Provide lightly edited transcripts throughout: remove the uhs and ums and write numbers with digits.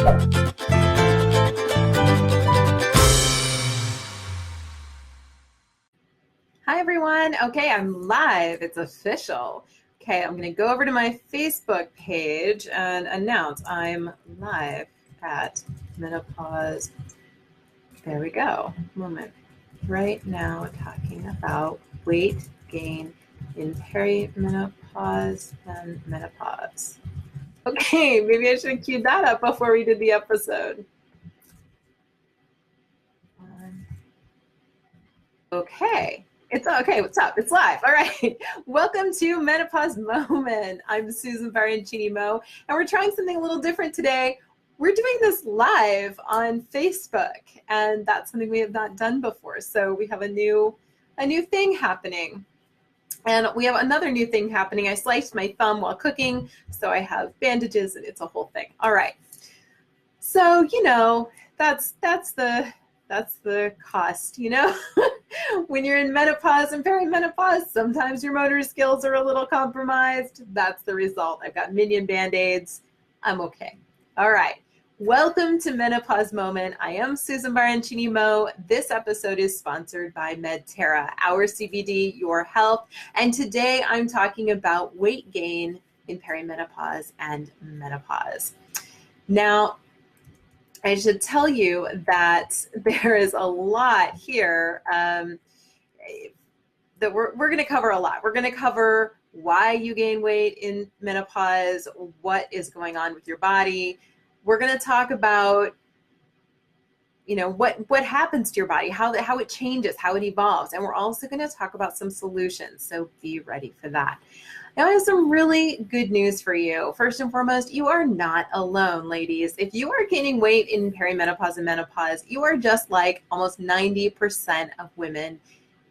Hi, everyone. Okay, I'm live. It's official. Okay, I'm going to go over to my Facebook page and announce I'm live at Menopause. There we go. Moment. Right now, talking about weight gain in perimenopause and menopause. Okay, maybe I should have queued that up before we did the episode. Okay. It's okay. What's up? It's live. All right. Welcome to Menopause Moment. I'm Susan Baroncini-Moe, and we're trying something a little different today. We're doing this live on Facebook, and that's something we have not done before. So we have a new thing happening. And we have another new thing happening. I sliced my thumb while cooking, so I have bandages, and it's a whole thing. All right. So, that's the cost, When you're in menopause and perimenopause, sometimes your motor skills are a little compromised. That's the result. I've got minion Band-Aids. I'm okay. All right. Welcome to Menopause Moment. I am Susan Baroncini-Moe. This episode is sponsored by Medterra, our CBD, your health. And today I'm talking about weight gain in perimenopause and menopause. Now, I should tell you that there is a lot here that we're going to cover a lot. We're going to cover why you gain weight in menopause, what is going on with your body. We're going to talk about, what happens to your body, how it changes, how it evolves. And we're also going to talk about some solutions. So be ready for that. Now, I have some really good news for you. First and foremost, you are not alone, ladies. If you are gaining weight in perimenopause and menopause, you are just like almost 90% of women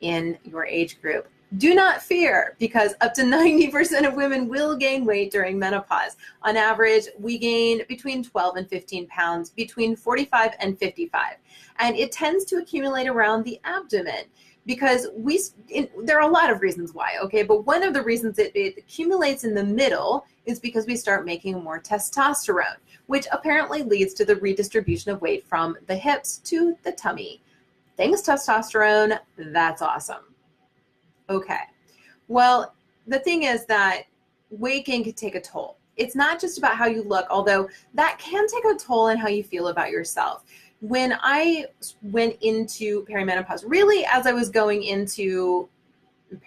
in your age group. Do not fear, because up to 90% of women will gain weight during menopause. On average, we gain between 12 and 15 pounds between 45 and 55. And it tends to accumulate around the abdomen, because there are a lot of reasons why, okay? But one of the reasons it accumulates in the middle is because we start making more testosterone, which apparently leads to the redistribution of weight from the hips to the tummy. Thanks, testosterone. That's awesome. Okay. Well, the thing is that weight gain can take a toll. It's not just about how you look, although that can take a toll on how you feel about yourself. When I went into perimenopause, really as I was going into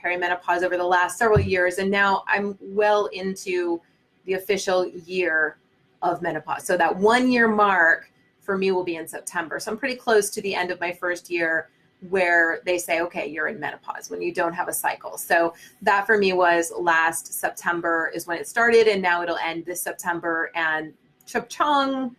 perimenopause over the last several years, and now I'm well into the official year of menopause. So that 1 year mark for me will be in September. So I'm pretty close to the end of my first year where they say, okay, you're in menopause when you don't have a cycle. So that for me was last September is when it started, and now it'll end this September, and chop-chong,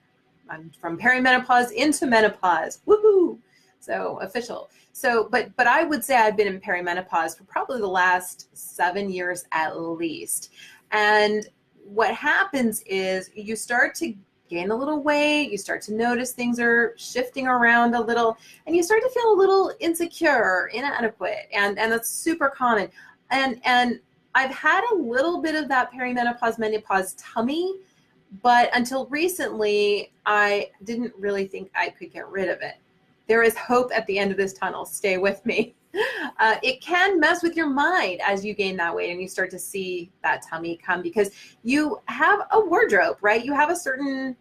I'm from perimenopause into menopause. Woohoo! So official. So, but I would say I've been in perimenopause for probably the last 7 years at least. And what happens is you start to gain a little weight, you start to notice things are shifting around a little, and you start to feel a little insecure, inadequate, and that's super common. And I've had a little bit of that perimenopause, menopause tummy, but until recently, I didn't really think I could get rid of it. There is hope at the end of this tunnel. Stay with me. It can mess with your mind as you gain that weight and you start to see that tummy come, because you have a wardrobe, right? You have a certain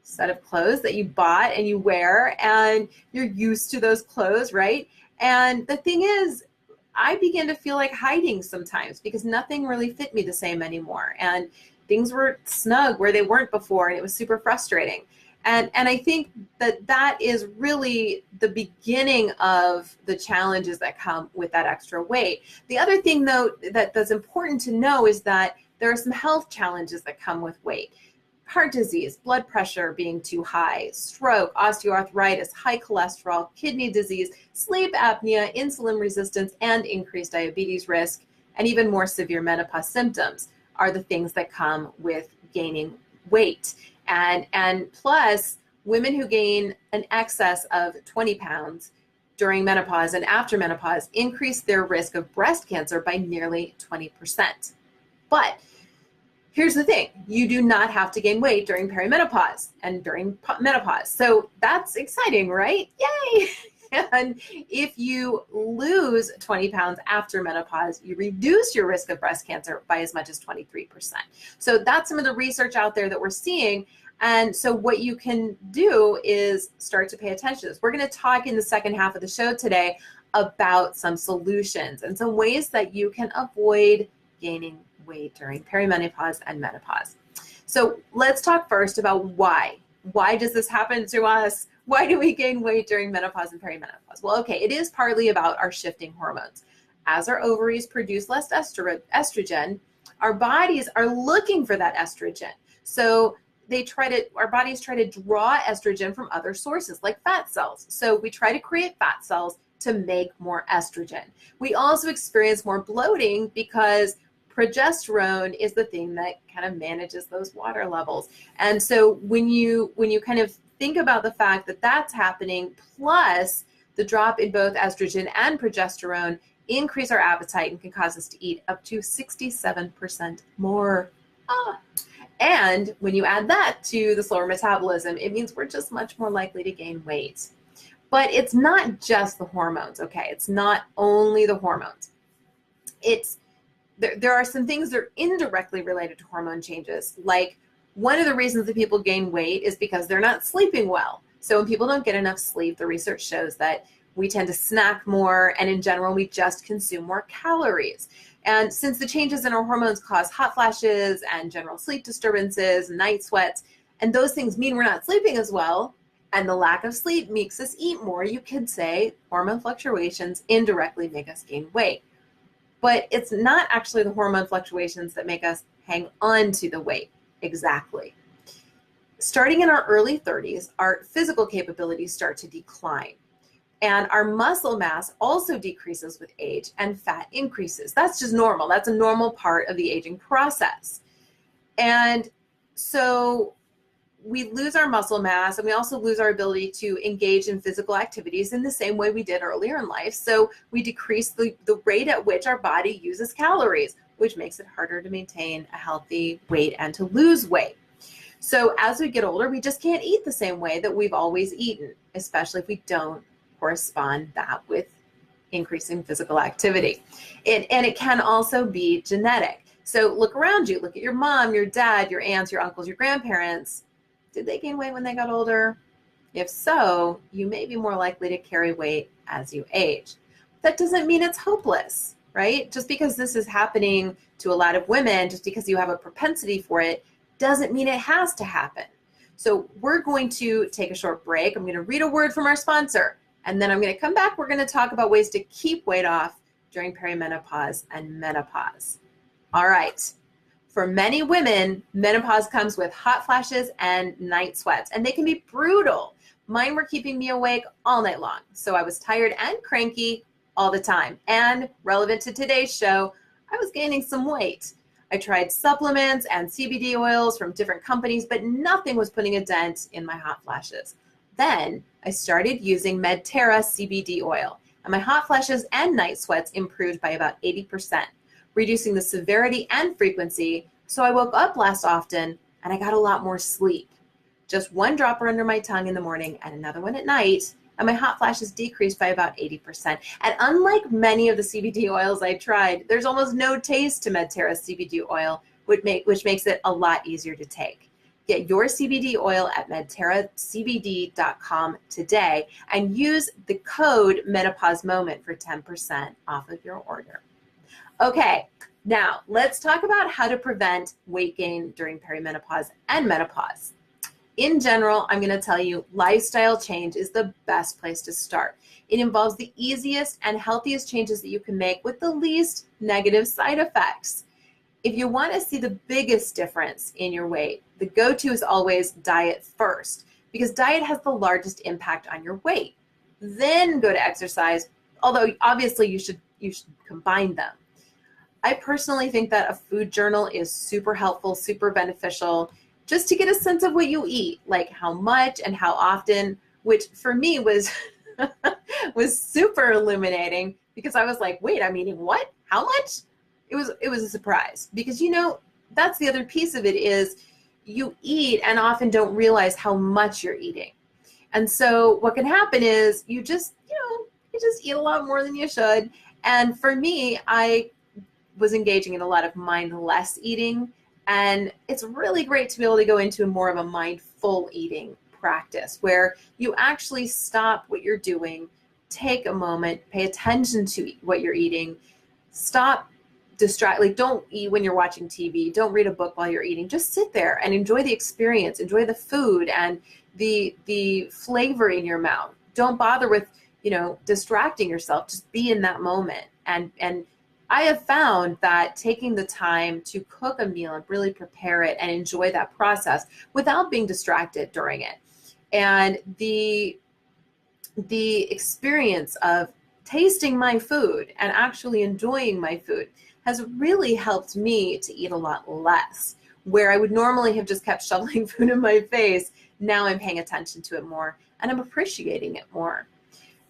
set of clothes that you bought and you wear, and you're used to those clothes, right? And the thing is, I began to feel like hiding sometimes because nothing really fit me the same anymore. And things were snug where they weren't before, and it was super frustrating. And I think that is really the beginning of the challenges that come with that extra weight. The other thing, though, that's important to know is that there are some health challenges that come with weight. Heart disease, blood pressure being too high, stroke, osteoarthritis, high cholesterol, kidney disease, sleep apnea, insulin resistance, and increased diabetes risk, and even more severe menopause symptoms are the things that come with gaining weight. And plus, women who gain an excess of 20 pounds during menopause and after menopause increase their risk of breast cancer by nearly 20%. But Here's the thing, you do not have to gain weight during perimenopause and during menopause. So that's exciting, right? Yay! And if you lose 20 pounds after menopause, you reduce your risk of breast cancer by as much as 23%. So that's some of the research out there that we're seeing. And so what you can do is start to pay attention to this. We're going to talk in the second half of the show today about some solutions and some ways that you can avoid gaining weight during perimenopause and menopause. So let's talk first about why. Why does this happen to us? Why do we gain weight during menopause and perimenopause? Well, okay, it is partly about our shifting hormones. As our ovaries produce less estrogen, our bodies are looking for that estrogen. So our bodies try to draw estrogen from other sources like fat cells. So we try to create fat cells to make more estrogen. We also experience more bloating because progesterone is the thing that kind of manages those water levels. And so when you kind of think about the fact that that's happening, plus the drop in both estrogen and progesterone increase our appetite and can cause us to eat up to 67% more. And when you add that to the slower metabolism, it means we're just much more likely to gain weight. But it's not just the hormones, okay? It's not only the hormones. There are some things that are indirectly related to hormone changes. Like one of the reasons that people gain weight is because they're not sleeping well. So when people don't get enough sleep, the research shows that we tend to snack more, and in general, we just consume more calories. And since the changes in our hormones cause hot flashes and general sleep disturbances, night sweats, and those things mean we're not sleeping as well, and the lack of sleep makes us eat more, you could say hormone fluctuations indirectly make us gain weight. But it's not actually the hormone fluctuations that make us hang on to the weight exactly. Starting in our early 30s, our physical capabilities start to decline. And our muscle mass also decreases with age and fat increases. That's just normal. That's a normal part of the aging process. And so we lose our muscle mass, and we also lose our ability to engage in physical activities in the same way we did earlier in life. So we decrease the rate at which our body uses calories, which makes it harder to maintain a healthy weight and to lose weight. So as we get older, we just can't eat the same way that we've always eaten, especially if we don't correspond that with increasing physical activity. And it can also be genetic. So look around you, look at your mom, your dad, your aunts, your uncles, your grandparents. Did they gain weight when they got older? If so, you may be more likely to carry weight as you age. That doesn't mean it's hopeless, right? Just because this is happening to a lot of women, just because you have a propensity for it, doesn't mean it has to happen. So we're going to take a short break. I'm going to read a word from our sponsor, and then I'm going to come back. We're going to talk about ways to keep weight off during perimenopause and menopause. All right. For many women, menopause comes with hot flashes and night sweats, and they can be brutal. Mine were keeping me awake all night long, so I was tired and cranky all the time. And relevant to today's show, I was gaining some weight. I tried supplements and CBD oils from different companies, but nothing was putting a dent in my hot flashes. Then I started using Medterra CBD oil, and my hot flashes and night sweats improved by about 80%. Reducing the severity and frequency, so I woke up less often and I got a lot more sleep. Just one dropper under my tongue in the morning and another one at night, and my hot flashes decreased by about 80%. And unlike many of the CBD oils I tried, there's almost no taste to Medterra CBD oil, which makes it a lot easier to take. Get your CBD oil at medterracbd.com today and use the code Menopause Moment for 10% off of your order. Okay, now let's talk about how to prevent weight gain during perimenopause and menopause. In general, I'm going to tell you lifestyle change is the best place to start. It involves the easiest and healthiest changes that you can make with the least negative side effects. If you want to see the biggest difference in your weight, the go-to is always diet first, because diet has the largest impact on your weight. Then go to exercise, although obviously you should combine them. I personally think that a food journal is super helpful, super beneficial, just to get a sense of what you eat, like how much and how often, which for me was super illuminating, because I was like, wait, I'm eating what? How much? It was a surprise, because that's the other piece of it is you eat and often don't realize how much you're eating. And so what can happen is you just eat a lot more than you should. And for me, I was engaging in a lot of mindless eating. And it's really great to be able to go into more of a mindful eating practice where you actually stop what you're doing, take a moment, pay attention to what you're eating, stop don't eat when you're watching TV, don't read a book while you're eating, just sit there and enjoy the experience, enjoy the food and the flavor in your mouth. Don't bother with, distracting yourself, just be in that moment. And I have found that taking the time to cook a meal and really prepare it and enjoy that process without being distracted during it. And the experience of tasting my food and actually enjoying my food has really helped me to eat a lot less. Where I would normally have just kept shoveling food in my face, now I'm paying attention to it more and I'm appreciating it more.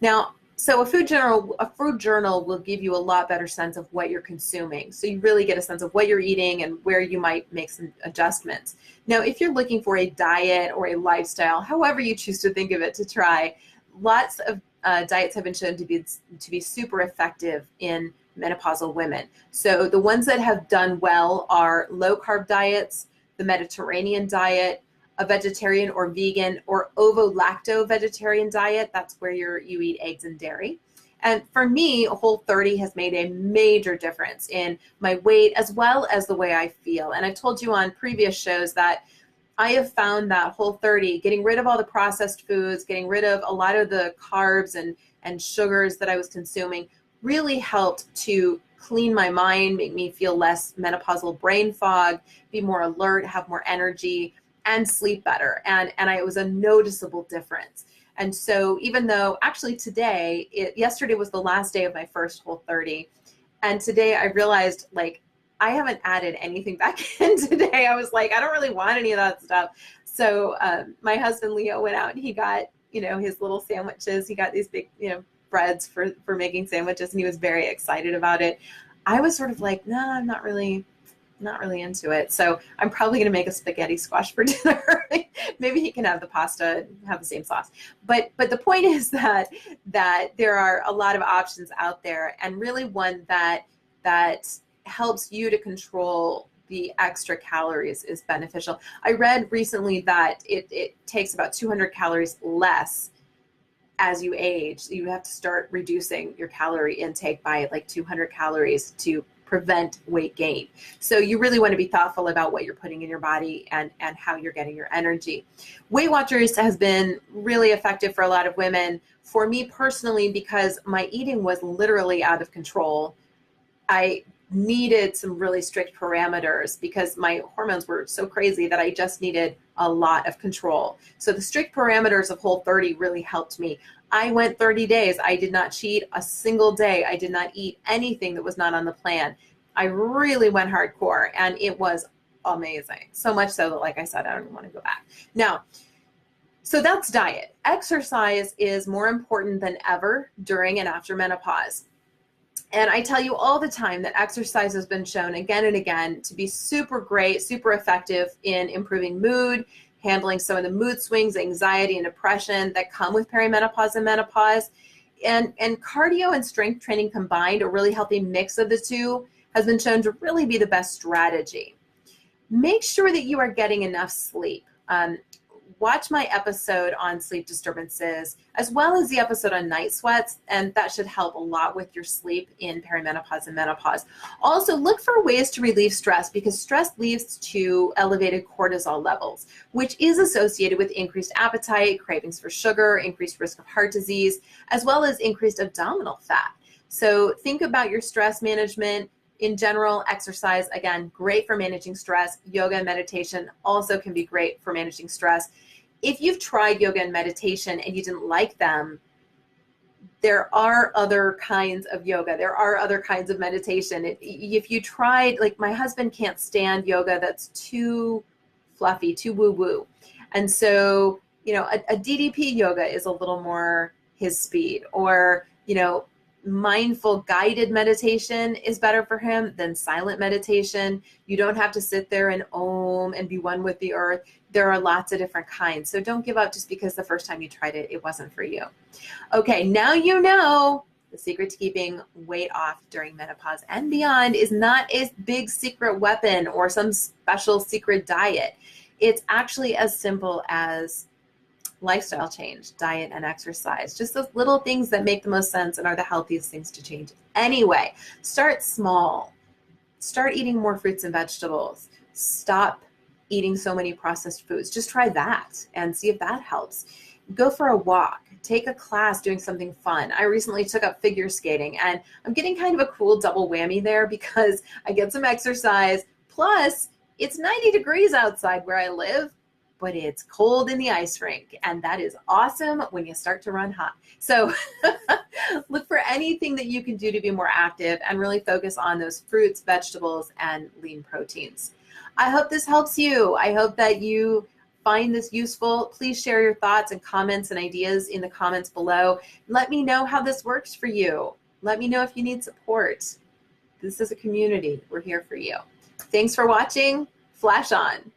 Now, so a food journal will give you a lot better sense of what you're consuming. So you really get a sense of what you're eating and where you might make some adjustments. Now, if you're looking for a diet or a lifestyle, however you choose to think of it to try, lots of diets have been shown to be super effective in menopausal women. So the ones that have done well are low carb diets, the Mediterranean diet, a vegetarian or vegan or ovo-lacto vegetarian diet. That's where you eat eggs and dairy. And for me, Whole30 has made a major difference in my weight as well as the way I feel. And I've told you on previous shows that I have found that Whole30, getting rid of all the processed foods, getting rid of a lot of the carbs and sugars that I was consuming, really helped to clean my mind, make me feel less menopausal brain fog, be more alert, have more energy, and sleep better. And it was a noticeable difference. And so even though actually yesterday was the last day of my first Whole30, and today I realized I haven't added anything back in today. I was like, I don't really want any of that stuff. So my husband Leo went out and he got, his little sandwiches. He got these big, breads for making sandwiches, and he was very excited about it. I was sort of like, no, I'm not really into it. So I'm probably going to make a spaghetti squash for dinner. Maybe he can have the pasta and have the same sauce. But the point is that there are a lot of options out there, and really one that helps you to control the extra calories is beneficial. I read recently that it takes about 200 calories less as you age. You have to start reducing your calorie intake by 200 calories to prevent weight gain. So you really want to be thoughtful about what you're putting in your body and how you're getting your energy. Weight Watchers has been really effective for a lot of women. For me personally, because my eating was literally out of control, I needed some really strict parameters because my hormones were so crazy that I just needed a lot of control. So the strict parameters of Whole30 really helped me. I went 30 days. I did not cheat a single day. I did not eat anything that was not on the plan. I really went hardcore, and it was amazing. So much so that, like I said, I don't want to go back. Now, so that's diet. Exercise is more important than ever during and after menopause. And I tell you all the time that exercise has been shown again and again to be super great, super effective in improving mood, handling some of the mood swings, anxiety, and depression that come with perimenopause and menopause. And cardio and strength training combined, a really healthy mix of the two, has been shown to really be the best strategy. Make sure that you are getting enough sleep. Watch my episode on sleep disturbances, as well as the episode on night sweats, and that should help a lot with your sleep in perimenopause and menopause. Also, look for ways to relieve stress, because stress leads to elevated cortisol levels, which is associated with increased appetite, cravings for sugar, increased risk of heart disease, as well as increased abdominal fat. So think about your stress management. In general, exercise, again, great for managing stress. Yoga and meditation also can be great for managing stress. If you've tried yoga and meditation and you didn't like them, there are other kinds of yoga. There are other kinds of meditation. If you tried, my husband can't stand yoga that's too fluffy, too woo-woo. And so, a DDP yoga is a little more his speed, or, mindful guided meditation is better for him than silent meditation. You don't have to sit there and om and be one with the earth. There are lots of different kinds. So don't give up just because the first time you tried it, it wasn't for you. Okay, now you know the secret to keeping weight off during menopause and beyond is not a big secret weapon or some special secret diet. It's actually as simple as lifestyle change, diet and exercise, just those little things that make the most sense and are the healthiest things to change. Anyway, start small. Start eating more fruits and vegetables. Stop eating so many processed foods. Just try that and see if that helps. Go for a walk. Take a class doing something fun. I recently took up figure skating, and I'm getting kind of a cool double whammy there because I get some exercise, plus it's 90 degrees outside where I live, but it's cold in the ice rink, and that is awesome when you start to run hot. So look for anything that you can do to be more active and really focus on those fruits, vegetables, and lean proteins. I hope this helps you. I hope that you find this useful. Please share your thoughts and comments and ideas in the comments below. Let me know how this works for you. Let me know if you need support. This is a community. We're here for you. Thanks for watching. Flash on.